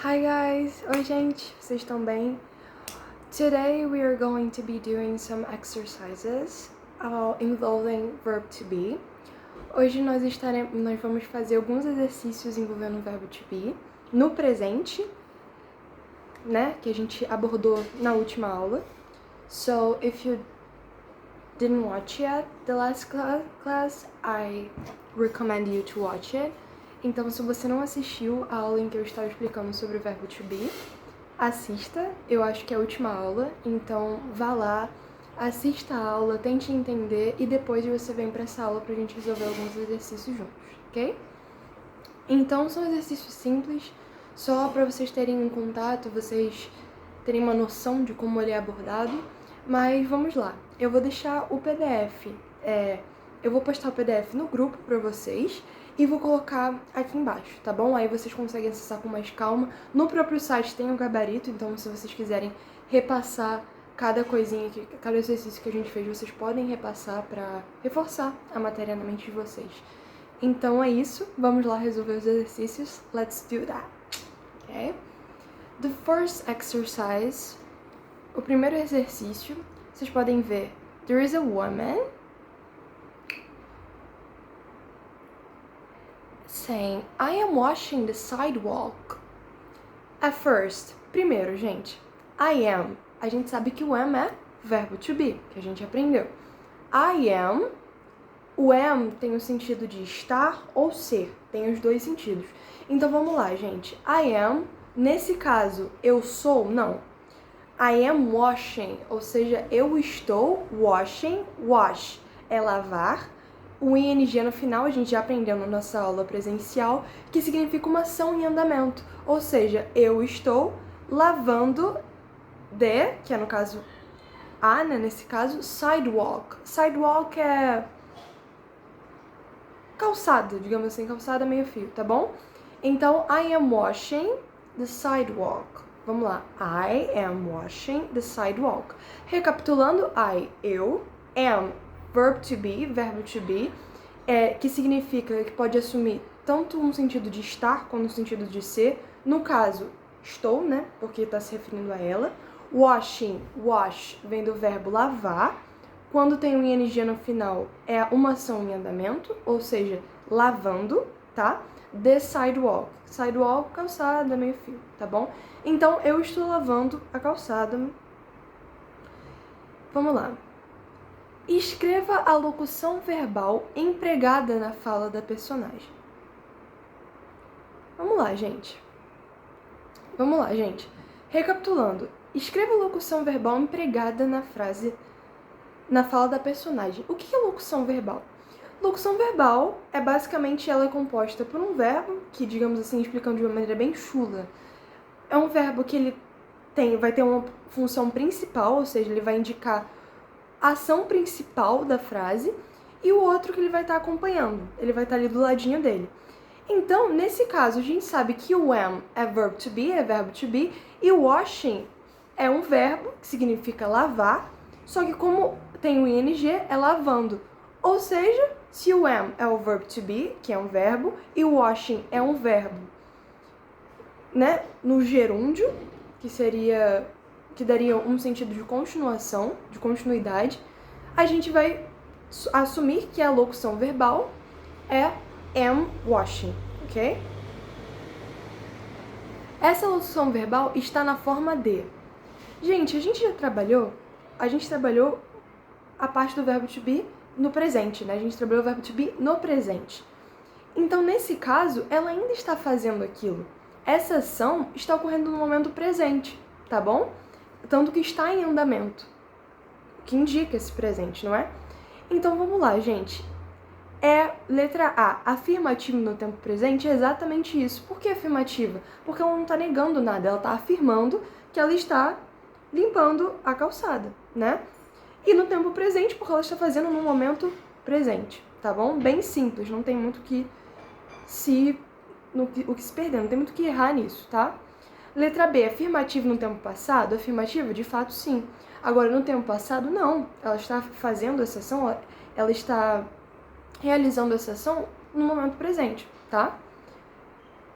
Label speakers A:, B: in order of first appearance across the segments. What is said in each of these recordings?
A: Hi guys! Oi gente, vocês estão bem? Today we are going to be doing some exercises involving verb to be. Hoje nós vamos fazer alguns exercícios envolvendo o verbo to be no presente, né, que a gente abordou na última aula. So if you didn't watch yet the last class, I recommend you to watch it. Então, se você não assistiu a aula em que eu estava explicando sobre o verbo to be, assista, eu acho que é a última aula, então vá lá, assista a aula, tente entender e depois você vem para essa aula pra gente resolver alguns exercícios juntos, ok? Então, são exercícios simples, só para vocês terem um contato, vocês terem uma noção de como ele é abordado, mas vamos lá. Eu vou deixar o PDF, eu vou postar o PDF no grupo para vocês e vou colocar aqui embaixo, tá bom? Aí vocês conseguem acessar com mais calma. No próprio site tem um gabarito, então se vocês quiserem repassar cada coisinha, cada exercício que a gente fez, vocês podem repassar para reforçar a matéria na mente de vocês. Então é isso, vamos lá resolver os exercícios. Let's do that, okay? The first exercise, o primeiro exercício, vocês podem ver, there is a woman saying, I am washing the sidewalk. At first, primeiro, gente, I am, a gente sabe que o am é verbo to be, que a gente aprendeu. I am, o am tem o sentido de estar ou ser, tem os dois sentidos. Então vamos lá, gente. I am, nesse caso, eu sou, não. I am washing, ou seja, eu estou washing, wash é lavar. O ing no final a gente já aprendeu na nossa aula presencial, que significa uma ação em andamento. Ou seja, eu estou lavando que é no caso a, né, nesse caso, sidewalk. Sidewalk é calçada, digamos assim, calçada meio fio, tá bom? Então, I am washing the sidewalk. Vamos lá. I am washing the sidewalk. Recapitulando, eu, am, verb to be, verbo to be, que significa que pode assumir tanto um sentido de estar quanto um sentido de ser. No caso, estou, né? Porque está se referindo a ela. Washing, wash, vem do verbo lavar. Quando tem um ing no final, é uma ação em andamento, ou seja, lavando, tá? The sidewalk. Sidewalk, calçada, meio fio, tá bom? Então, eu estou lavando a calçada. Vamos lá. Escreva a locução verbal empregada na fala da personagem. Vamos lá, gente. Recapitulando. Escreva a locução verbal empregada na fala da personagem. O que é locução verbal? Locução verbal é basicamente, ela é composta por um verbo, que, digamos assim, explicando de uma maneira bem chula, é um verbo que ele vai ter uma função principal, ou seja, ele vai indicar a ação principal da frase, e o outro que ele vai estar acompanhando, ele vai estar ali do ladinho dele. Então, nesse caso, a gente sabe que o am é verb to be, é verbo to be, e o washing é um verbo que significa lavar, só que como tem o ing, é lavando. Ou seja, se o am é o verb to be, que é um verbo, e o washing é um verbo, né, no gerúndio, que daria um sentido de continuação, de continuidade, a gente vai assumir que a locução verbal é am washing, ok? Essa locução verbal está na forma de. Gente, a gente trabalhou a parte do verbo to be no presente, né? A gente trabalhou o verbo to be no presente. Então, nesse caso, ela ainda está fazendo aquilo. Essa ação está ocorrendo no momento presente, tá bom? Tanto que está em andamento, o que indica esse presente, não é? Então, vamos lá, gente. Letra A, afirmativo no tempo presente é exatamente isso. Por que afirmativa? Porque ela não está negando nada, ela está afirmando que ela está limpando a calçada, né? E no tempo presente, porque ela está fazendo no momento presente, tá bom? Bem simples, não tem muito o que se perder, não tem muito o que errar nisso, tá? Letra B, afirmativo no tempo passado? Afirmativo, de fato, sim. Agora, no tempo passado, não. Ela está fazendo essa ação, ela está realizando essa ação no momento presente, tá?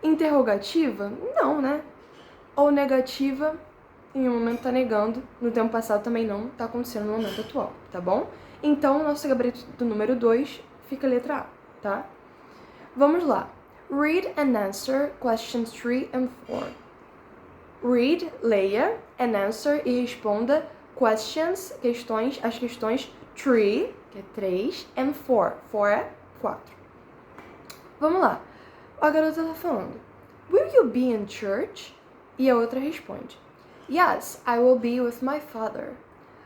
A: Interrogativa? Não, né? ou negativa, em um momento tá negando, no tempo passado também não, tá acontecendo no momento atual, tá bom? Então, o nosso gabarito do número 2 fica a letra A, tá? Vamos lá. Read and answer questions 3 and 4. Read, leia, and answer e responda questions, questões, as questões 3, que é 3, and 4, 4 é 4. Vamos lá. A garota tá falando, will you be in church? E a outra responde, yes, I will be with my father.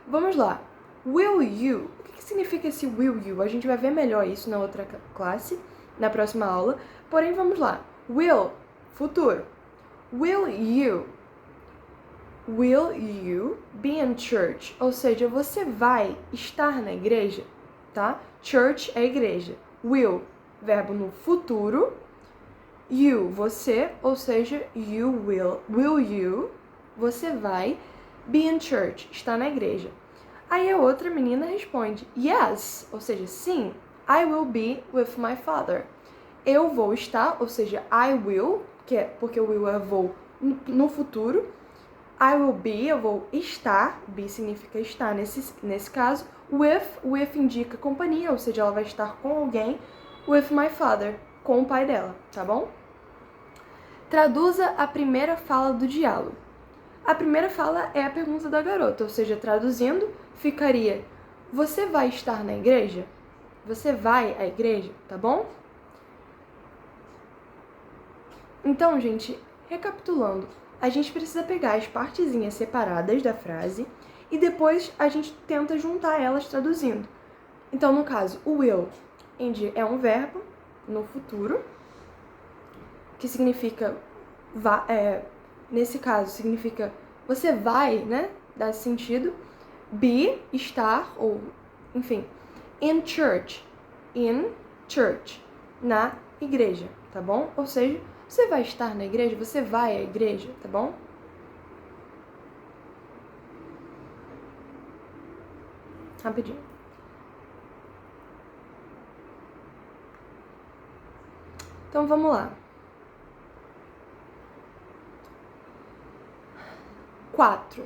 A: Vamos lá. Will you? O que significa esse will you? A gente vai ver melhor isso na outra classe, na próxima aula. Porém, vamos lá. Will, futuro. Will you be in church? Ou seja, você vai estar na igreja, tá? Church é igreja. Will, verbo no futuro. You, você, ou seja, you will. Will you, você vai, be in church, estar na igreja. Aí a outra menina responde, yes, ou seja, sim, I will be with my father. Eu vou estar, ou seja, I will, que é porque o will é vou no futuro. I will be, eu vou estar, be significa estar nesse caso. With indica companhia, ou seja, ela vai estar com alguém. With my father, com o pai dela, tá bom? Traduza a primeira fala do diálogo. A primeira fala é a pergunta da garota, ou seja, traduzindo, ficaria, você vai estar na igreja? Você vai à igreja, tá bom? Então, gente, recapitulando, a gente precisa pegar as partezinhas separadas da frase e depois a gente tenta juntar elas traduzindo. Então, no caso, o will é um verbo no futuro, que significa, nesse caso, significa você vai, né? Dá sentido. Be, estar, ou, enfim. In church, na igreja, tá bom? Ou seja, você vai estar na igreja, você vai à igreja, tá bom? Rapidinho. Então, vamos lá. 4.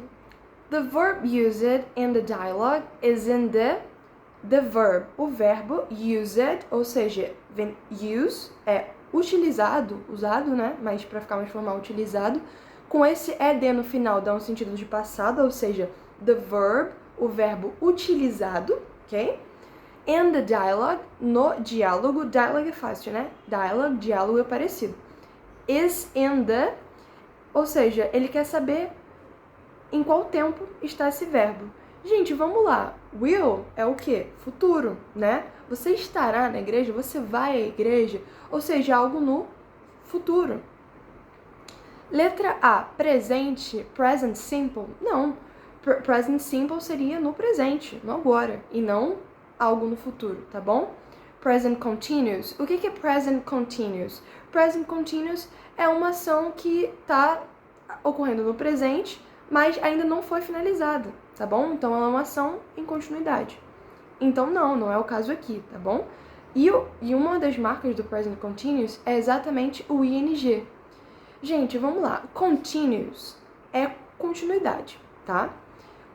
A: The verb used in the dialogue is in the verb. O verbo used, ou seja, use é utilizado, usado, né? Mas para ficar mais formal, utilizado. Com esse ed no final dá um sentido de passado, ou seja, the verb, o verbo utilizado, ok? And the dialogue, no diálogo, dialogue é fácil, né? Dialogue, diálogo é parecido. Is in the, ou seja, ele quer saber em qual tempo está esse verbo. Gente, vamos lá. Will é o quê? Futuro, né? Você estará na igreja, você vai à igreja, ou seja, algo no futuro. Letra A, presente, present simple. Não, present simple seria no presente, no agora, e não algo no futuro, tá bom? Present continuous. O que é present continuous? Present continuous é uma ação que está ocorrendo no presente, mas ainda não foi finalizada, tá bom? Então, ela é uma ação em continuidade. Então, não é o caso aqui, tá bom? E uma das marcas do present continuous é exatamente o ing. Gente, vamos lá. Continuous é continuidade, tá?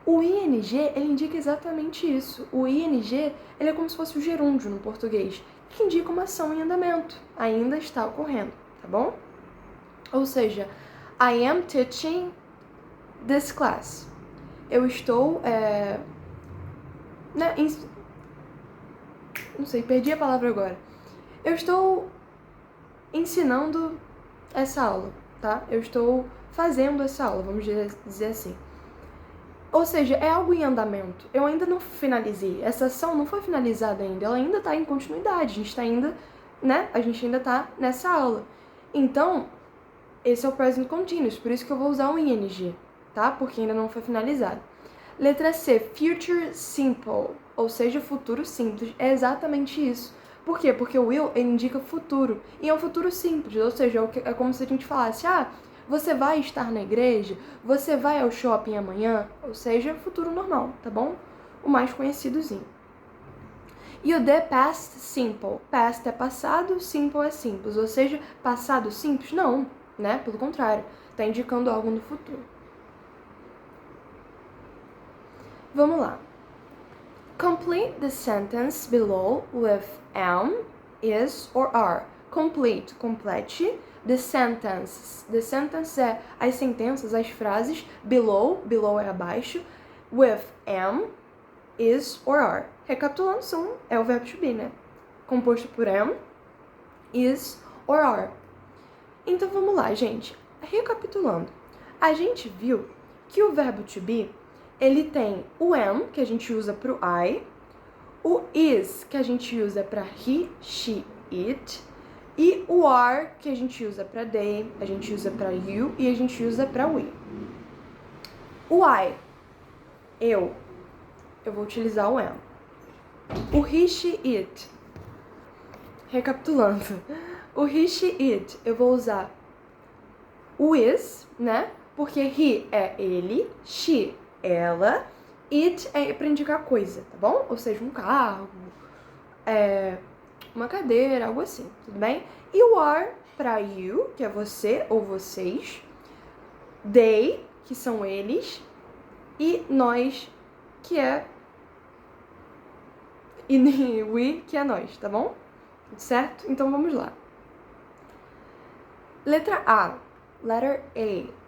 A: O ing, ele indica exatamente isso. O ing, ele é como se fosse o gerúndio no português, que indica uma ação em andamento. Ainda está ocorrendo, tá bom? Ou seja, I am teaching this class. Eu estou, não sei, perdi a palavra agora. Eu estou ensinando essa aula, tá? Eu estou fazendo essa aula, vamos dizer assim. Ou seja, é algo em andamento. Eu ainda não finalizei. Essa ação não foi finalizada ainda. Ela ainda está em continuidade. A gente está ainda, né? A gente ainda está nessa aula. Então, esse é o present continuous. Por isso que eu vou usar o ing, tá? Porque ainda não foi finalizado. Letra C, future simple, ou seja, futuro simples. É exatamente isso. Por quê? Porque o will, ele indica futuro. E é um futuro simples, ou seja, é como se a gente falasse, você vai estar na igreja, você vai ao shopping amanhã, ou seja, futuro normal, tá bom? O mais conhecidozinho. E o the past simple. Past é passado, simple é simples, ou seja, passado simples, não. né? Pelo contrário, tá indicando algo no futuro. Vamos lá. Complete the sentence below with am, is or are. Complete, complete. The sentence. The sentence é as sentenças, as frases. Below, below é abaixo. With am, is or are. Recapitulando, é o verbo to be, né? Composto por am, is or are. Então vamos lá, gente. Recapitulando. A gente viu que o verbo to be, ele tem o am, que a gente usa para o I, o is, que a gente usa para he, she, it, e o are, que a gente usa para they, a gente usa para you e a gente usa para we. O I, eu vou utilizar o am. O he, she, it. Recapitulando. O he, she, it, eu vou usar o is, né? Porque he é ele, she ela, it é pra indicar coisa, tá bom? Ou seja, um carro, uma cadeira, algo assim, tudo bem? E o are pra you, que é você ou vocês, they, que são eles, e nós, que é e we, que é nós, tá bom? Certo? Então vamos lá. Letra A, letter A.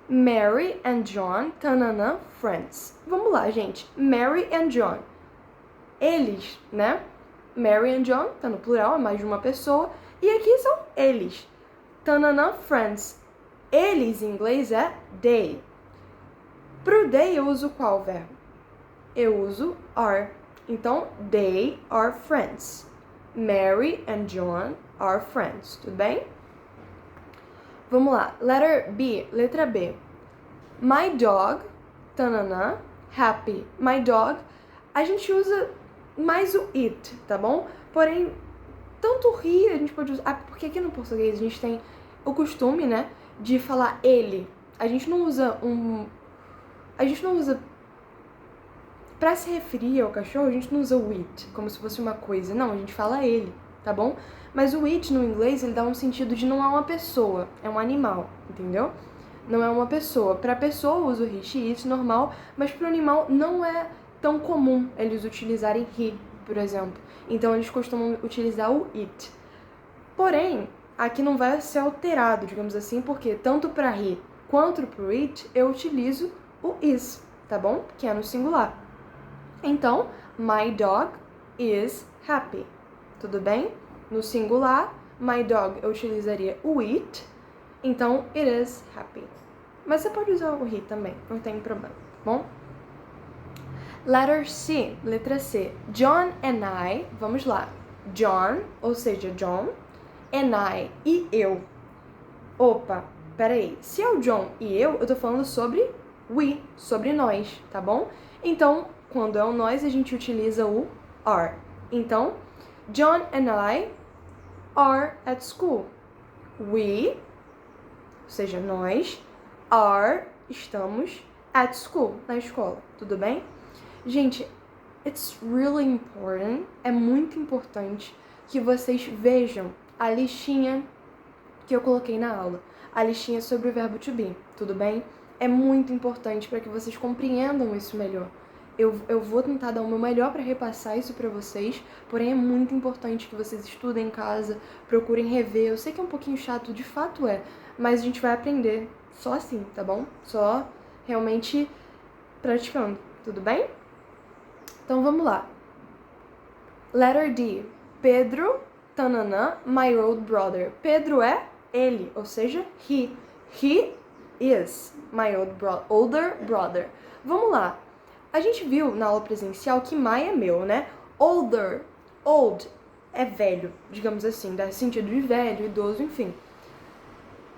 A: Mary and John, tanana, friends. Vamos lá, gente. Mary and John. Eles, né? Mary and John, tá no plural, é mais de uma pessoa. E aqui são eles. Tanana, friends. Eles, em inglês, é they. Pro they, eu uso qual verbo? Eu uso are. Então, they are friends. Mary and John are friends. Tudo bem? Vamos lá. Letter B, letra B. My dog, tanana, happy. My dog, a gente usa mais o it, tá bom? Porém, tanto o he a gente pode usar... porque aqui no português a gente tem o costume, né, de falar ele. A gente não usa pra se referir ao cachorro, a gente não usa o it, como se fosse uma coisa. Não, a gente fala ele, tá bom? Mas o it no inglês, ele dá um sentido de não é uma pessoa, é um animal, entendeu? Não é uma pessoa. Pra pessoa usa o he, she, it normal, mas pro animal não é tão comum eles utilizarem he, por exemplo. Então eles costumam utilizar o it. Porém, aqui não vai ser alterado, digamos assim, porque tanto pra he quanto pro it eu utilizo o is, tá bom? Que é no singular. Então, my dog is happy. Tudo bem? No singular, my dog eu utilizaria o it, então it is happy. Mas você pode usar o he também, não tem problema, tá bom? Letter C, letra C. John and I, vamos lá. John, ou seja, John, and I, e eu. Opa, peraí. Se é o John e eu tô falando sobre we, sobre nós, tá bom? Então, quando é o nós, a gente utiliza o are. Então, John and I are at school. We, ou seja, nós, are, estamos, at school, na escola. Tudo bem? Gente, it's really important, é muito importante que vocês vejam a listinha que eu coloquei na aula. A listinha sobre o verbo to be, tudo bem? É muito importante para que vocês compreendam isso melhor. Eu vou tentar dar o meu melhor para repassar isso para vocês, porém é muito importante que vocês estudem em casa, procurem rever. Eu sei que é um pouquinho chato, de fato é, mas a gente vai aprender só assim, tá bom? Só realmente praticando, tudo bem? Então vamos lá. Letter D. Pedro, tananã, my old brother. Pedro é ele, ou seja, he. He is my older brother. Vamos lá. A gente viu na aula presencial que my é meu, né? Older, old é velho, digamos assim, dá sentido de velho, idoso, enfim.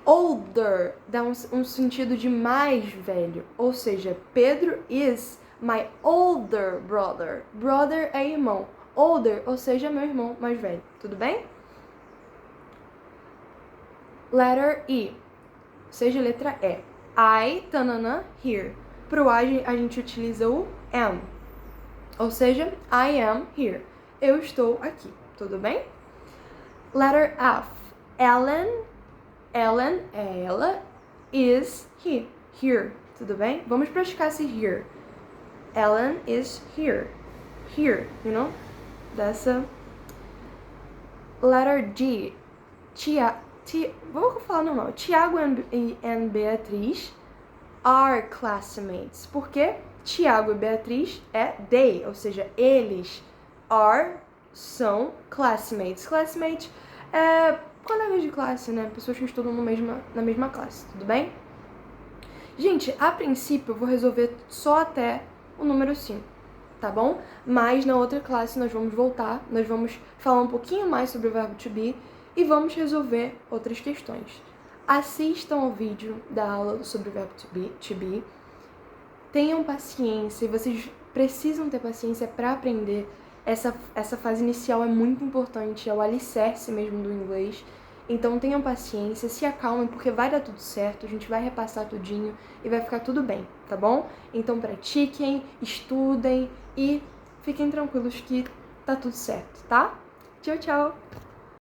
A: Older dá um sentido de mais velho, ou seja, Pedro is my older brother. Brother é irmão. Older, ou seja, meu irmão mais velho. Tudo bem? Letter E, ou seja, letra E. I, tanana, here. Pro I, a gente utiliza o am. Ou seja, I am here. Eu estou aqui. Tudo bem? Letter F. Ellen Ellen é ela, is he, here, tudo bem? Vamos praticar esse here. Ellen is here, you know? Dessa. Letter G. Vou falar normal. Tiago and Beatriz are classmates. Porque Tiago e Beatriz é they, ou seja, eles são classmates. Classmates é colegas de classe, né? Pessoas que estudam na mesma classe, tudo bem? Gente, a princípio eu vou resolver só até o número 5, tá bom? Mas na outra classe nós vamos voltar, nós vamos falar um pouquinho mais sobre o verbo to be e vamos resolver outras questões. Assistam ao vídeo da aula sobre o verbo to be. Tenham paciência, vocês precisam ter paciência para aprender. Essa fase inicial é muito importante, é o alicerce mesmo do inglês. Então tenham paciência, se acalmem, porque vai dar tudo certo, a gente vai repassar tudinho e vai ficar tudo bem, tá bom? Então pratiquem, estudem e fiquem tranquilos que tá tudo certo, tá? Tchau, tchau!